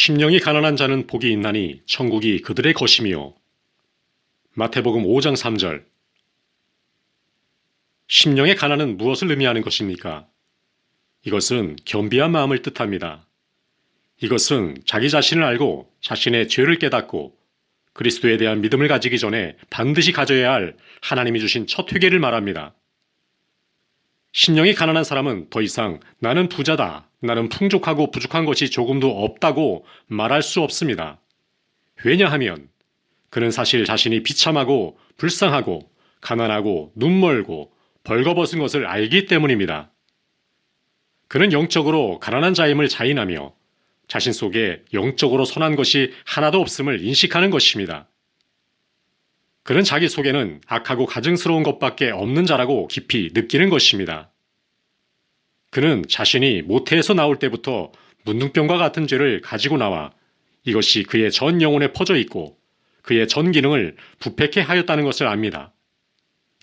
심령이 가난한 자는 복이 있나니 천국이 그들의 것이미요. 마태복음 5장 3절. 심령의 가난은 무엇을 의미하는 것입니까? 이것은 겸비한 마음을 뜻합니다. 이것은 자기 자신을 알고 자신의 죄를 깨닫고 그리스도에 대한 믿음을 가지기 전에 반드시 가져야 할 하나님이 주신 첫 회개를 말합니다. 심령이 가난한 사람은 더 이상 나는 부자다, 나는 풍족하고 부족한 것이 조금도 없다고 말할 수 없습니다. 왜냐하면 그는 사실 자신이 비참하고 불쌍하고 가난하고 눈멀고 벌거벗은 것을 알기 때문입니다. 그는 영적으로 가난한 자임을 자인하며 자신 속에 영적으로 선한 것이 하나도 없음을 인식하는 것입니다. 그는 자기 속에는 악하고 가증스러운 것밖에 없는 자라고 깊이 느끼는 것입니다. 그는 자신이 모태에서 나올 때부터 문둥병과 같은 죄를 가지고 나와 이것이 그의 전 영혼에 퍼져 있고 그의 전 기능을 부패케 하였다는 것을 압니다.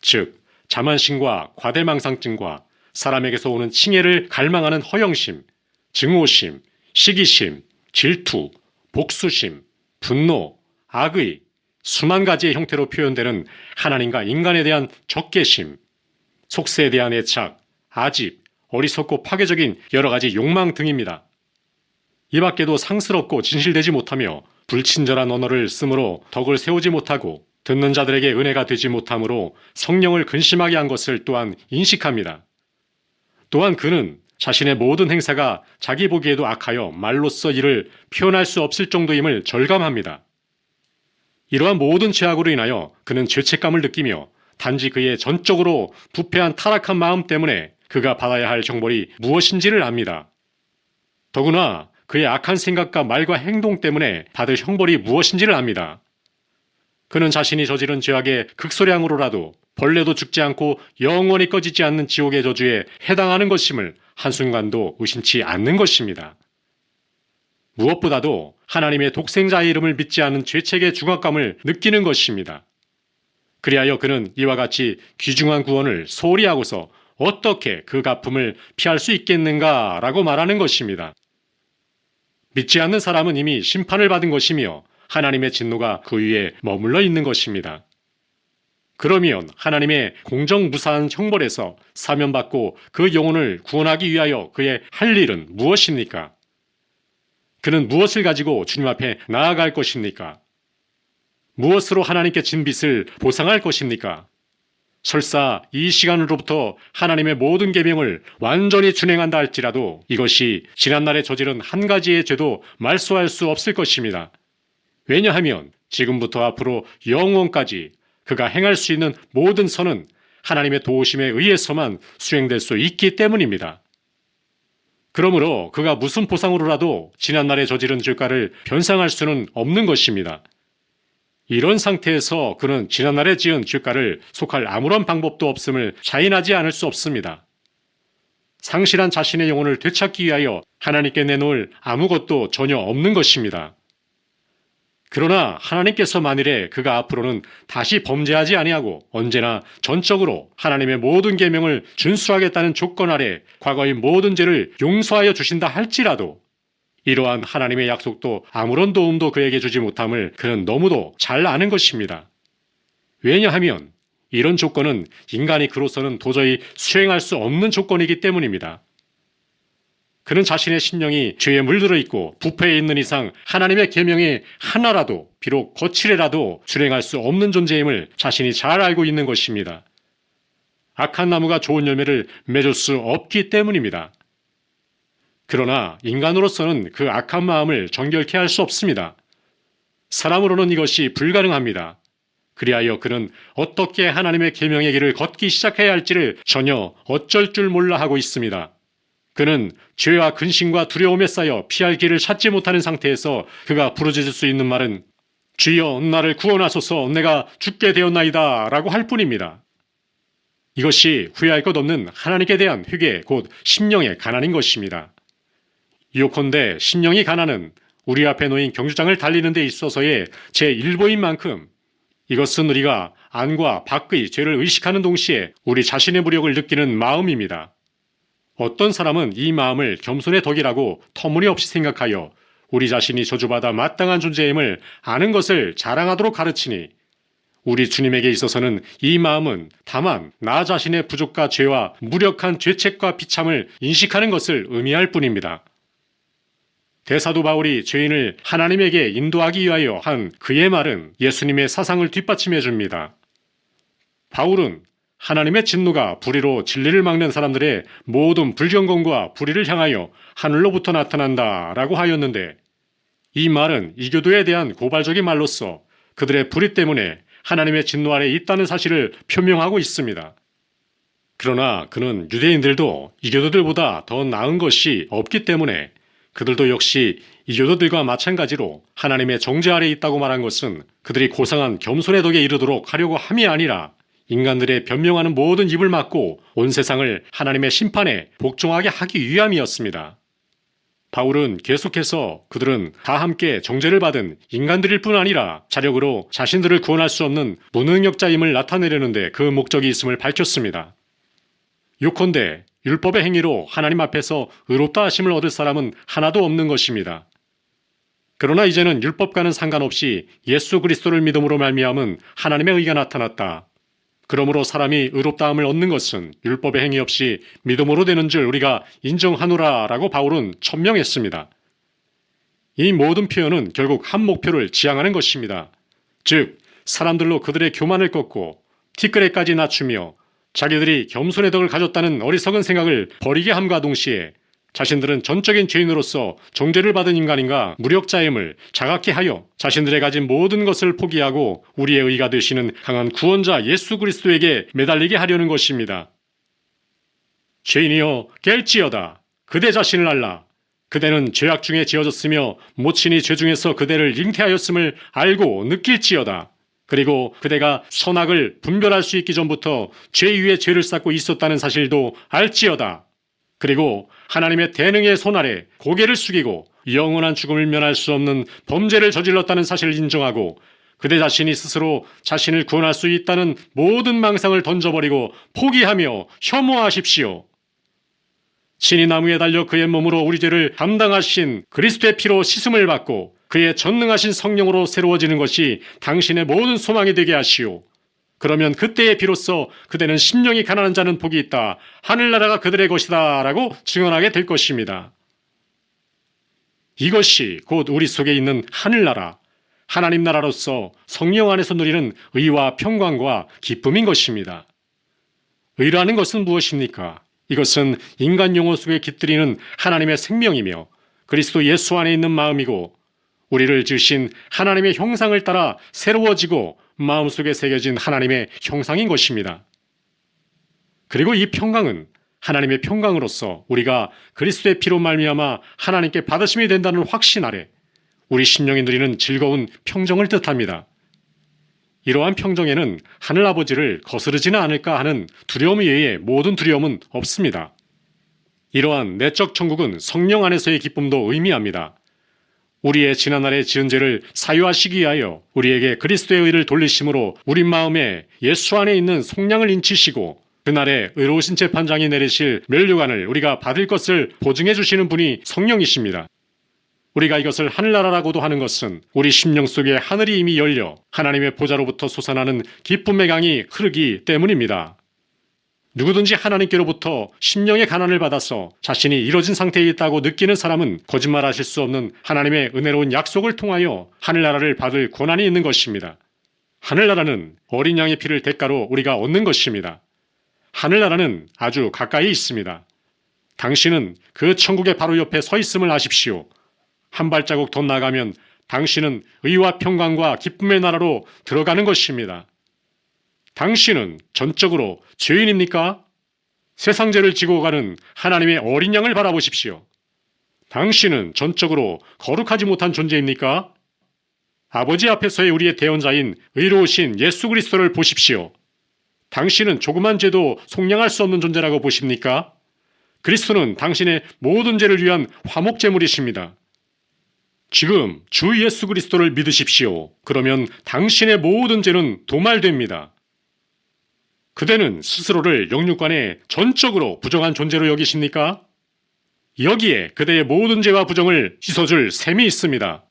즉, 자만심과 과대망상증과 사람에게서 오는 칭해를 갈망하는 허영심, 증오심, 시기심, 질투, 복수심, 분노, 악의, 수만 가지의 형태로 표현되는 하나님과 인간에 대한 적개심, 속세에 대한 애착, 아집, 어리석고 파괴적인 여러 가지 욕망 등입니다. 이 밖에도 상스럽고 진실되지 못하며 불친절한 언어를 쓰므로 덕을 세우지 못하고 듣는 자들에게 은혜가 되지 못하므로 성령을 근심하게 한 것을 또한 인식합니다. 또한 그는 자신의 모든 행사가 자기 보기에도 악하여 말로써 이를 표현할 수 없을 정도임을 절감합니다. 이러한 모든 죄악으로 인하여 그는 죄책감을 느끼며 단지 그의 전적으로 부패한 타락한 마음 때문에 그가 받아야 할 형벌이 무엇인지를 압니다. 더구나 그의 악한 생각과 말과 행동 때문에 받을 형벌이 무엇인지를 압니다. 그는 자신이 저지른 죄악의 극소량으로라도 벌레도 죽지 않고 영원히 꺼지지 않는 지옥의 저주에 해당하는 것임을 한순간도 의심치 않는 것입니다. 무엇보다도 하나님의 독생자의 이름을 믿지 않는 죄책의 중압감을 느끼는 것입니다. 그리하여 그는 이와 같이 귀중한 구원을 소홀히 하고서 어떻게 그 갚음을 피할 수 있겠는가라고 말하는 것입니다. 믿지 않는 사람은 이미 심판을 받은 것이며 하나님의 진노가 그 위에 머물러 있는 것입니다. 그러면 하나님의 공정무사한 형벌에서 사면받고 그 영혼을 구원하기 위하여 그의 할 일은 무엇입니까? 그는 무엇을 가지고 주님 앞에 나아갈 것입니까? 무엇으로 하나님께 진 빚을 보상할 것입니까? 설사 이 시간으로부터 하나님의 모든 계명을 완전히 준행한다 할지라도 이것이 지난날에 저지른 한 가지의 죄도 말소할 수 없을 것입니다. 왜냐하면 지금부터 앞으로 영원까지 그가 행할 수 있는 모든 선은 하나님의 도우심에 의해서만 수행될 수 있기 때문입니다. 그러므로 그가 무슨 보상으로라도 지난날에 저지른 죄가를 변상할 수는 없는 것입니다. 이런 상태에서 그는 지난날에 지은 죄가를 속할 아무런 방법도 없음을 자인하지 않을 수 없습니다. 상실한 자신의 영혼을 되찾기 위하여 하나님께 내놓을 아무것도 전혀 없는 것입니다. 그러나 하나님께서 만일에 그가 앞으로는 다시 범죄하지 아니하고 언제나 전적으로 하나님의 모든 계명을 준수하겠다는 조건 아래 과거의 모든 죄를 용서하여 주신다 할지라도 이러한 하나님의 약속도 아무런 도움도 그에게 주지 못함을 그는 너무도 잘 아는 것입니다. 왜냐하면 이런 조건은 인간이 그로서는 도저히 수행할 수 없는 조건이기 때문입니다. 그는 자신의 심령이 죄에 물들어 있고 부패해 있는 이상 하나님의 계명이 하나라도 비록 거칠애라도 준행할 수 없는 존재임을 자신이 잘 알고 있는 것입니다. 악한 나무가 좋은 열매를 맺을 수 없기 때문입니다. 그러나 인간으로서는 그 악한 마음을 정결케 할 수 없습니다. 사람으로는 이것이 불가능합니다. 그리하여 그는 어떻게 하나님의 계명의 길을 걷기 시작해야 할지를 전혀 어쩔 줄 몰라 하고 있습니다. 그는 죄와 근심과 두려움에 쌓여 피할 길을 찾지 못하는 상태에서 그가 부르짖을 수 있는 말은 주여 나를 구원하소서 내가 죽게 되었나이다 라고 할 뿐입니다. 이것이 후회할 것 없는 하나님께 대한 회개 곧 심령의 가난인 것입니다. 요컨대 심령이 가난은 우리 앞에 놓인 경주장을 달리는 데 있어서의 제1보인 만큼 이것은 우리가 안과 밖의 죄를 의식하는 동시에 우리 자신의 무력을 느끼는 마음입니다. 어떤 사람은 이 마음을 겸손의 덕이라고 터무니없이 생각하여 우리 자신이 저주받아 마땅한 존재임을 아는 것을 자랑하도록 가르치니 우리 주님에게 있어서는 이 마음은 다만 나 자신의 부족과 죄와 무력한 죄책과 비참을 인식하는 것을 의미할 뿐입니다. 대사도 바울이 죄인을 하나님에게 인도하기 위하여 한 그의 말은 예수님의 사상을 뒷받침해 줍니다. 바울은 하나님의 진노가 불의로 진리를 막는 사람들의 모든 불경건과 불의를 향하여 하늘로부터 나타난다 라고 하였는데, 이 말은 이교도에 대한 고발적인 말로서 그들의 불의 때문에 하나님의 진노 아래 있다는 사실을 표명하고 있습니다. 그러나 그는 유대인들도 이교도들보다 더 나은 것이 없기 때문에 그들도 역시 이교도들과 마찬가지로 하나님의 정죄 아래 있다고 말한 것은 그들이 고상한 겸손의 덕에 이르도록 하려고 함이 아니라 인간들의 변명하는 모든 입을 막고 온 세상을 하나님의 심판에 복종하게 하기 위함이었습니다. 바울은 계속해서 그들은 다 함께 정죄를 받은 인간들일 뿐 아니라 자력으로 자신들을 구원할 수 없는 무능력자임을 나타내려는데 그 목적이 있음을 밝혔습니다. 요컨대 율법의 행위로 하나님 앞에서 의롭다 하심을 얻을 사람은 하나도 없는 것입니다. 그러나 이제는 율법과는 상관없이 예수 그리스도를 믿음으로 말미암은 하나님의 의가 나타났다. 그러므로 사람이 의롭다함을 얻는 것은 율법의 행위 없이 믿음으로 되는 줄 우리가 인정하노라 라고 바울은 천명했습니다. 이 모든 표현은 결국 한 목표를 지향하는 것입니다. 즉, 사람들로 그들의 교만을 꺾고 티끌에까지 낮추며 자기들이 겸손의 덕을 가졌다는 어리석은 생각을 버리게 함과 동시에 자신들은 전적인 죄인으로서 정죄를 받은 인간인가 무력자임을 자각케 하여 자신들의 가진 모든 것을 포기하고 우리의 의가 되시는 강한 구원자 예수 그리스도에게 매달리게 하려는 것입니다. 죄인이여 깰지어다. 그대 자신을 알라. 그대는 죄악 중에 지어졌으며 모친이 죄 중에서 그대를 잉태하였음을 알고 느낄지어다. 그리고 그대가 선악을 분별할 수 있기 전부터 죄 위에 죄를 쌓고 있었다는 사실도 알지어다. 그리고 하나님의 대능의 손 아래 고개를 숙이고 영원한 죽음을 면할 수 없는 범죄를 저질렀다는 사실을 인정하고 그대 자신이 스스로 자신을 구원할 수 있다는 모든 망상을 던져버리고 포기하며 혐오하십시오. 친히 나무에 달려 그의 몸으로 우리 죄를 담당하신 그리스도의 피로 씻음을 받고 그의 전능하신 성령으로 새로워지는 것이 당신의 모든 소망이 되게 하시오. 그러면 그때에 비로소 그대는 심령이 가난한 자는 복이 있다. 하늘나라가 그들의 것이다. 라고 증언하게 될 것입니다. 이것이 곧 우리 속에 있는 하늘나라, 하나님 나라로서 성령 안에서 누리는 의와 평강과 기쁨인 것입니다. 의라는 것은 무엇입니까? 이것은 인간 영혼 속에 깃들이는 하나님의 생명이며 그리스도 예수 안에 있는 마음이고 우리를 지으신 하나님의 형상을 따라 새로워지고 마음속에 새겨진 하나님의 형상인 것입니다. 그리고 이 평강은 하나님의 평강으로서 우리가 그리스도의 피로 말미암아 하나님께 받으심이 된다는 확신 아래 우리 심령이 누리는 즐거운 평정을 뜻합니다. 이러한 평정에는 하늘아버지를 거스르지는 않을까 하는 두려움 외에 모든 두려움은 없습니다. 이러한 내적 천국은 성령 안에서의 기쁨도 의미합니다. 우리의 지난날의 지은 죄를 사유하시기 위하여 우리에게 그리스도의 의를 돌리심으로 우리 마음에 예수 안에 있는 속량을 인치시고 그날에 의로우신 재판장이 내리실 면류관을 우리가 받을 것을 보증해 주시는 분이 성령이십니다. 우리가 이것을 하늘나라라고도 하는 것은 우리 심령 속에 하늘이 이미 열려 하나님의 보좌로부터 솟아나는 기쁨의 강이 흐르기 때문입니다. 누구든지 하나님께로부터 심령의 가난을 받아서 자신이 이뤄진 상태에 있다고 느끼는 사람은 거짓말하실 수 없는 하나님의 은혜로운 약속을 통하여 하늘나라를 받을 권한이 있는 것입니다. 하늘나라는 어린 양의 피를 대가로 우리가 얻는 것입니다. 하늘나라는 아주 가까이 있습니다. 당신은 그 천국의 바로 옆에 서 있음을 아십시오. 한 발자국 더 나가면 당신은 의와 평강과 기쁨의 나라로 들어가는 것입니다. 당신은 전적으로 죄인입니까? 세상 죄를 지고 가는 하나님의 어린 양을 바라보십시오. 당신은 전적으로 거룩하지 못한 존재입니까? 아버지 앞에서의 우리의 대언자인 의로우신 예수 그리스도를 보십시오. 당신은 조그만 죄도 속량할 수 없는 존재라고 보십니까? 그리스도는 당신의 모든 죄를 위한 화목제물이십니다. 지금 주 예수 그리스도를 믿으십시오. 그러면 당신의 모든 죄는 도말됩니다. 그대는 스스로를 영육간에 전적으로 부정한 존재로 여기십니까? 여기에 그대의 모든 죄와 부정을 씻어줄 셈이 있습니다.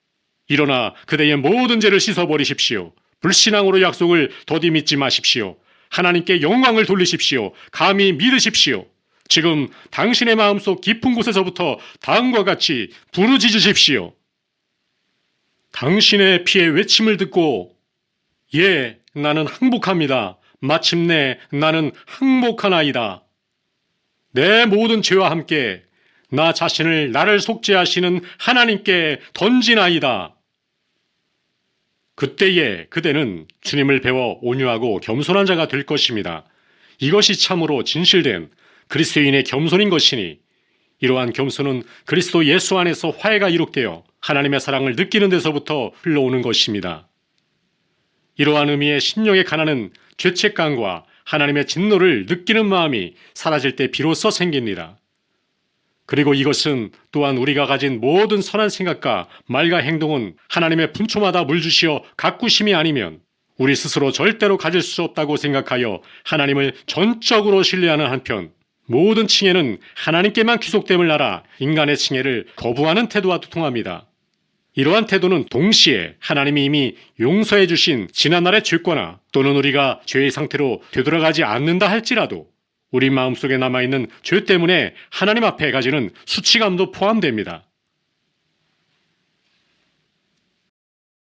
일어나 그대의 모든 죄를 씻어버리십시오. 불신앙으로 약속을 더디 믿지 마십시오. 하나님께 영광을 돌리십시오. 감히 믿으십시오. 지금 당신의 마음속 깊은 곳에서부터 다음과 같이 부르짖으십시오. 당신의 피의 외침을 듣고 예, 나는 항복합니다. 마침내 나는 항복하나이다. 내 모든 죄와 함께 나 자신을 나를 속죄하시는 하나님께 던지나이다. 그때에 그대는 주님을 배워 온유하고 겸손한 자가 될 것입니다. 이것이 참으로 진실된 그리스도인의 겸손인 것이니 이러한 겸손은 그리스도 예수 안에서 화해가 이룩되어 하나님의 사랑을 느끼는 데서부터 흘러오는 것입니다. 이러한 의미의 신령의 가난은 죄책감과 하나님의 진노를 느끼는 마음이 사라질 때 비로소 생깁니다. 그리고 이것은 또한 우리가 가진 모든 선한 생각과 말과 행동은 하나님의 분초마다 물주시어 가꾸심이 아니면 우리 스스로 절대로 가질 수 없다고 생각하여 하나님을 전적으로 신뢰하는 한편 모든 칭해는 하나님께만 귀속됨을 알아 인간의 칭해를 거부하는 태도와 통합니다. 이러한 태도는 동시에 하나님이 이미 용서해 주신 지난날의 죄거나 또는 우리가 죄의 상태로 되돌아가지 않는다 할지라도 우리 마음속에 남아있는 죄 때문에 하나님 앞에 가지는 수치감도 포함됩니다.